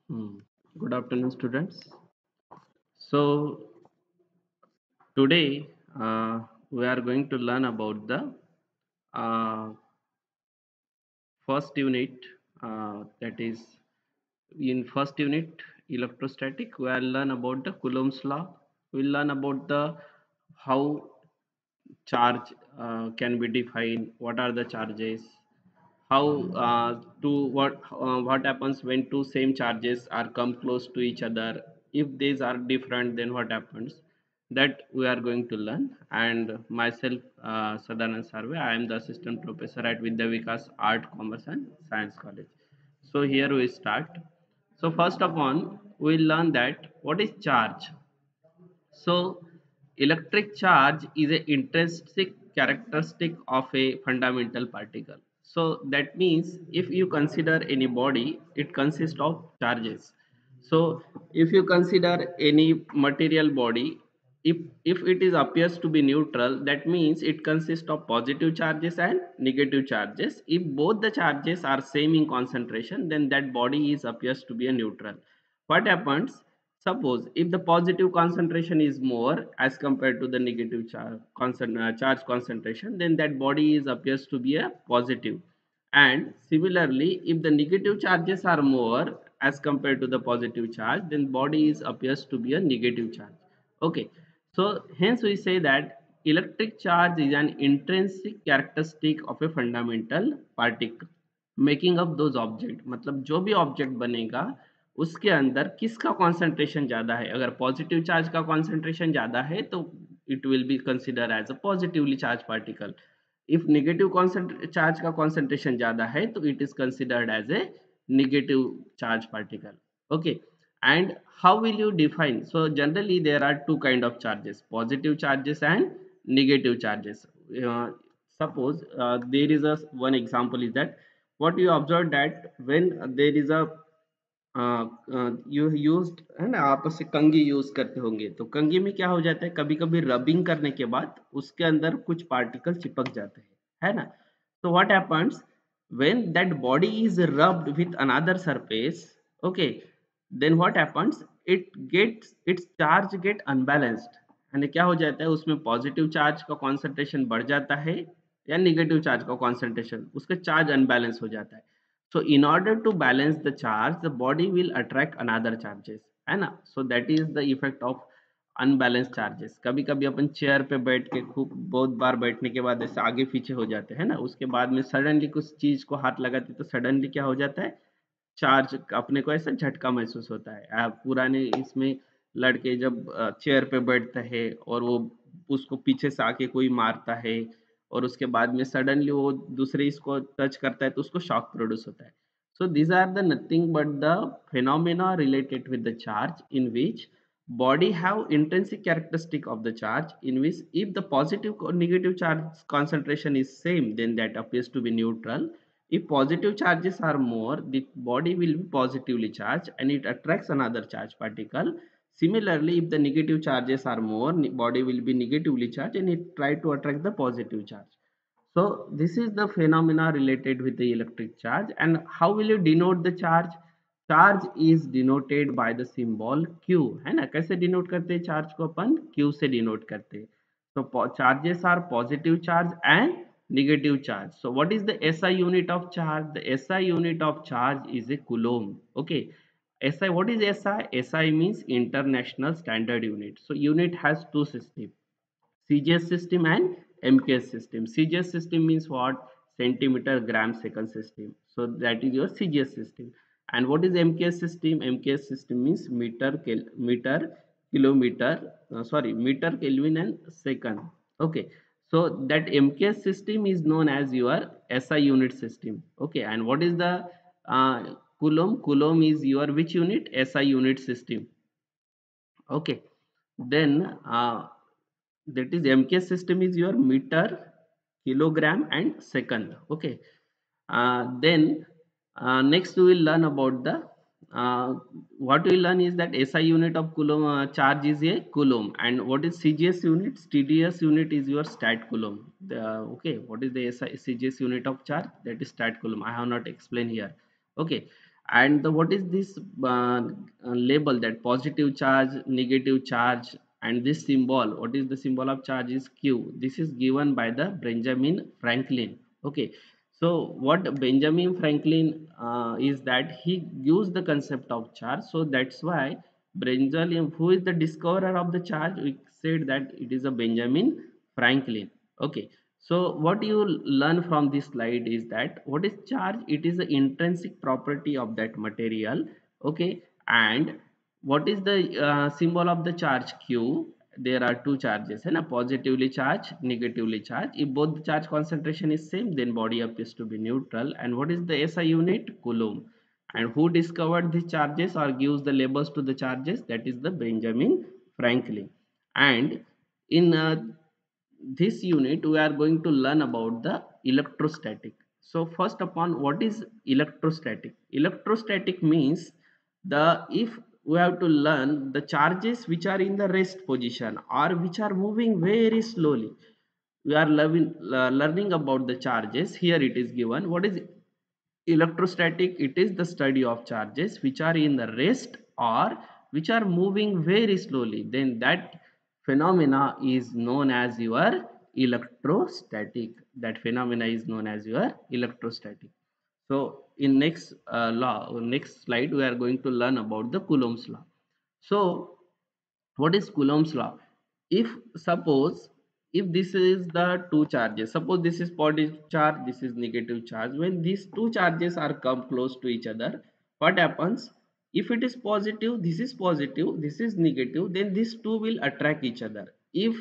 Hmm. Good afternoon, students. So, today we are going to learn about the uh, first unit. That is, in first unit, electrostatic, we will learn about the Coulomb's law. We will learn about the how charge can be defined, what are the charges, how to what happens when two same charges are come close to each other. If these are different, then what happens, that we are going to learn. And myself, Sadanand Sarve, I am the assistant professor at Vidya Vikas Art, Commerce and Science College. So here we start. So first of all, we learn that what is charge. So, electric charge is an intrinsic characteristic of a fundamental particle. So, that means if you consider any body, it consists of charges. So, if you consider any material body, if it is appears to be neutral, that means it consists of positive charges and negative charges. If both the charges are same in concentration, then that body is appears to be a neutral. What happens? Suppose if the positive concentration is more as compared to the negative charge concentration, then that body is appears to be a positive. And similarly, if the negative charges are more as compared to the positive charge, then body is appears to be a negative charge. Okay, so hence we say that electric charge is an intrinsic characteristic of a fundamental particle. Making up those object मतलब जो भी object बनेगा उसके अंदर किसका concentration ज़्यादा है। अगर पॉजिटिव चार्ज का कॉन्सेंट्रेशन ज़्यादा है तो it will be consider as a positively charge particle. If negative charge का कॉन्सेंट्रेशन ज़्यादा है तो it is considered as a negative charge particle. Okay, and how will you define? So generally there are two kind of charges, positive charges and negative charges. uh, Suppose there is a one example is that what you observe that when there is a you used है ना, आप उससे कंघी use करते होंगे तो कंघी में क्या हो जाता है, कभी कभी रबिंग करने के बाद उसके अंदर कुछ पार्टिकल चिपक जाते हैं, है ना। तो what happens when that body is rubbed with another surface, okay, then what happens, its charge get unbalanced. यानी क्या हो जाता है, उसमें पॉजिटिव चार्ज का कॉन्सेंट्रेशन बढ़ जाता है या निगेटिव चार्ज का कॉन्सेंट्रेशन, उसका चार्ज अनबैलेंस हो जाता है। So in order to balance the charge, the body will attract another charges, है ना। So that is the effect of unbalanced charges। कभी कभी अपन चेयर पे बैठ के खूब बहुत बार बैठने के बाद ऐसे आगे पीछे हो जाते हैं ना, उसके बाद में सडनली कुछ चीज को हाथ लगाते तो सडनली क्या हो जाता है, चार्ज अपने को ऐसा झटका महसूस होता है। पुराने इसमें लड़के जब चेयर पे बैठते हैं और वो उसको पीछे से आके कोई मारता है और उसके बाद में सडनली वो दूसरे इसको टच करता है तो उसको शॉक प्रोड्यूस होता है। So these are the nothing but the phenomena related with the charge in which body have intrinsic characteristic of the charge, in which if the positive or negative charge concentration is same, then that appears to be neutral. If positive charges are more, the body will be positively charged and it attracts another charge particle. Similarly, if the negative charges are more, body will be negatively charged and it try to attract the positive charge. So this is the phenomena related with the electric charge. And how will you denote the charge? Charge is denoted by the symbol Q, है ना। कैसे denote करते हैं charge को, अपन Q से denote करते हैं। So charges are positive charge and negative charge. So what is the SI unit of charge? The SI unit of charge is a coulomb. Okay. SI, what is SI? SI means International Standard Unit. So unit has two systems, CGS system and MKS system. CGS system means what? Centimeter gram second system. So that is your CGS system. And what is MKS system? MKS system means meter kilometer, sorry, meter Kelvin and second. Okay. So that MKS system is known as your SI unit system. Okay. And what is the Coulomb? Coulomb is your which unit? SI unit system. Okay. Then that is MK system is your meter, kilogram and second. Okay. Then next we will learn about the what we learn is that SI unit of Coulomb charge is a Coulomb, and what is CGS unit? TDS unit is your stat Coulomb. Okay, what is the CGS unit of charge? That is stat Coulomb. I have not explained here. Okay. And what is this label, that positive charge, negative charge, and this symbol, what is the symbol of charge is Q. This is given by the Benjamin Franklin. Okay, so what Benjamin Franklin is that he gives the concept of charge. So that's why Benjamin, who is the discoverer of the charge, we said that it is a Benjamin Franklin. Okay, so what you learn from this slide is that what is charge? It is the intrinsic property of that material. Okay, and what is the symbol of the charge Q? There are two charges, and a positively charged, negatively charged. If both the charge concentration is same, then body appears to be neutral. And what is the SI unit? Coulomb. And who discovered these charges or gives the labels to the charges? That is the Benjamin Franklin. And in this unit we are going to learn about the electrostatic. So first upon, what is electrostatic? Electrostatic means the, if we have to learn the charges which are in the rest position or which are moving very slowly. We are learning about the charges. Here it is given, what is electrostatic? It is the study of charges which are in the rest or which are moving very slowly. Then that phenomena is known as your electrostatic. That phenomena is known as your electrostatic. So in next next slide, we are going to learn about the Coulomb's law. So what is Coulomb's law? If suppose, if this is the two charges, suppose this is positive charge, this is negative charge. When these two charges are come close to each other, what happens? If it is positive, this is positive, this is negative, then these two will attract each other. If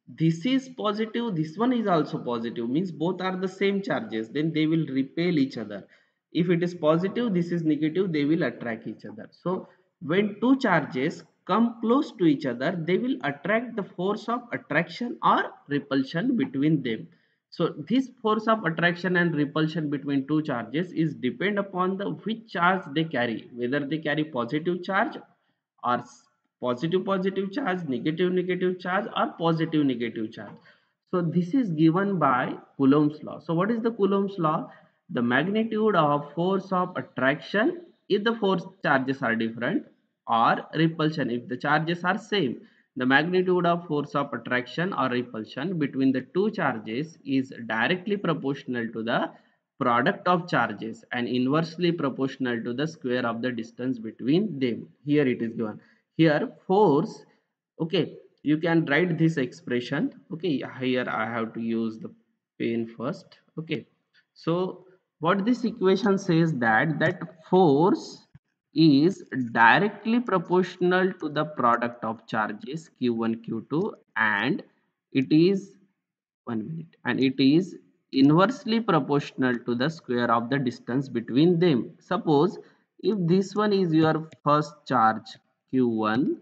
this is positive, this one is also positive, means both are the same charges, then they will repel each other. If it is positive, this is negative, they will attract each other. So when two charges come close to each other, they will attract the force of attraction or repulsion between them. So this force of attraction and repulsion between two charges is depend upon the which charge they carry, whether they carry positive charge or positive charge, negative charge, or positive negative charge. So this is given by Coulomb's law. So what is the Coulomb's law? The magnitude of force of attraction if the force charges are different, or repulsion if the charges are same. The magnitude of force of attraction or repulsion between the two charges is directly proportional to the product of charges and inversely proportional to the square of the distance between them. Here it is given. Here force, okay, you can write this expression. Okay, here I have to use the pen first. Okay, so what this equation says, that force is directly proportional to the product of charges q1 q2, and it is 1 minute, and it is inversely proportional to the square of the distance between them. Suppose if this one is your first charge q1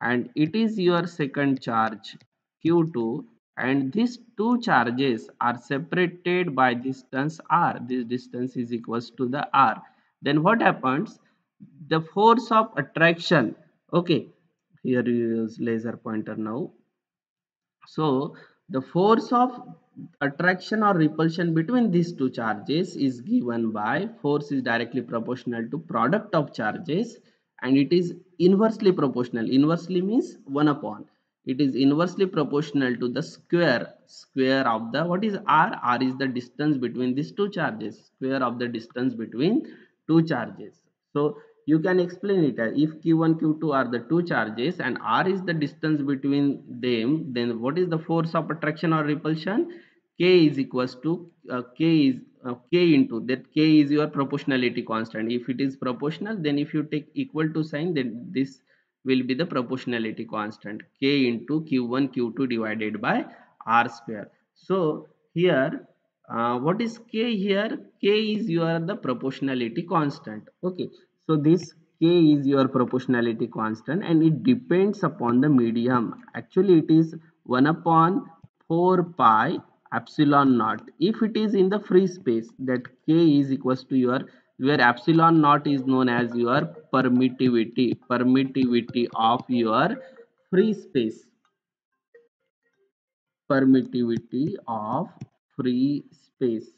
and it is your second charge q2, and these two charges are separated by distance r, this distance is equals to the r, then what happens? The force of attraction, okay, here you use laser pointer now. So the force of attraction or repulsion between these two charges is given by, force is directly proportional to product of charges, and it is inversely proportional. Inversely means 1 upon. It is inversely proportional to the square of the, what is r? R is the distance between these two charges, square of the distance between two charges. So you can explain it as, if q1 q2 are the two charges and r is the distance between them, then what is the force of attraction or repulsion? K is equals to k into that, k is your proportionality constant. If it is proportional, then if you take equal to sign, then this will be the proportionality constant, k into q1 q2 divided by r square. So here what is k? Here k is your the proportionality constant. Okay, so this k is your proportionality constant and it depends upon the medium. Actually it is 1 upon 4 pi epsilon naught. If it is in the free space, that k is equals to your, where epsilon naught is known as your permittivity of your free space, permittivity of free space,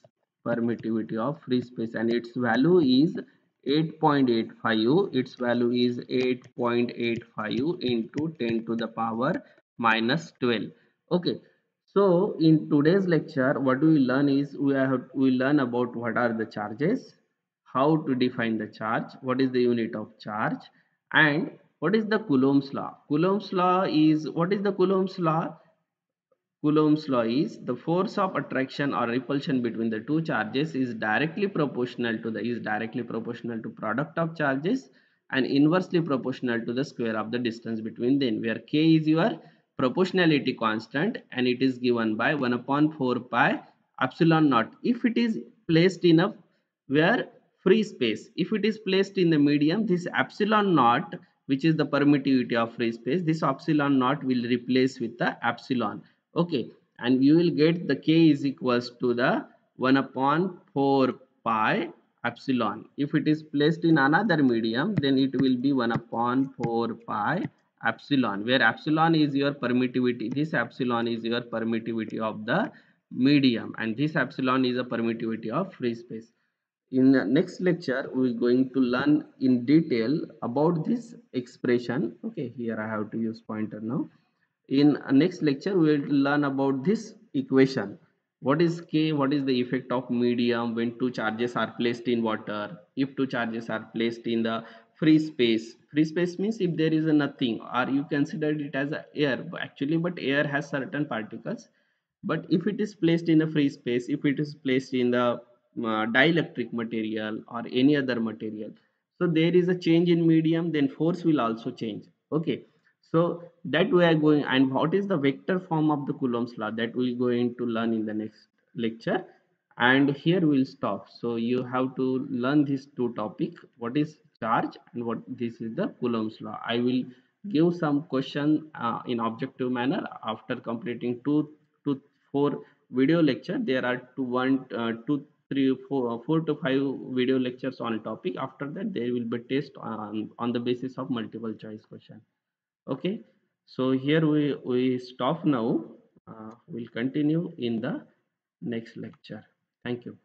permittivity of free space, and its value is 8.85, its value is 8.85 into 10 to the power minus 12. Okay, so in today's lecture what we will learn is we learn about what are the charges, how to define the charge, what is the unit of charge, and what is the Coulomb's law. Coulomb's law is, what is the Coulomb's law? Coulomb's law is the force of attraction or repulsion between the two charges is directly proportional to product of charges and inversely proportional to the square of the distance between them, where k is your proportionality constant and it is given by 1 upon 4 pi epsilon naught. If it is placed in a where free space, if it is placed in the medium, this epsilon naught, which is the permittivity of free space, this epsilon naught will replace with the epsilon. Okay, and you will get the k is equals to the 1 upon 4 pi epsilon. If it is placed in another medium, then it will be 1 upon 4 pi epsilon, where epsilon is your permittivity. This epsilon is your permittivity of the medium and this epsilon is a permittivity of free space. In the next lecture we are going to learn in detail about this expression. Okay, here I have to use pointer now. In next lecture we will learn about this equation. What is k, what is the effect of medium when two charges are placed in water, if two charges are placed in the free space. Free space means if there is a nothing, or you consider it as a air actually, but air has certain particles. But if it is placed in a free space, if it is placed in the dielectric material or any other material, so there is a change in medium, then force will also change. Okay, so that we are going, and what is the vector form of the Coulomb's law, that we are going to learn in the next lecture. And here we'll stop. So you have to learn these two topic, what is charge and what this is the Coulomb's law. I will give some question in objective manner after completing two four video lecture. There are two, three, four to five video lectures on topic. After that there will be test on the basis of multiple choice question. Okay, so here we stop now. We'll continue in the next lecture. Thank you.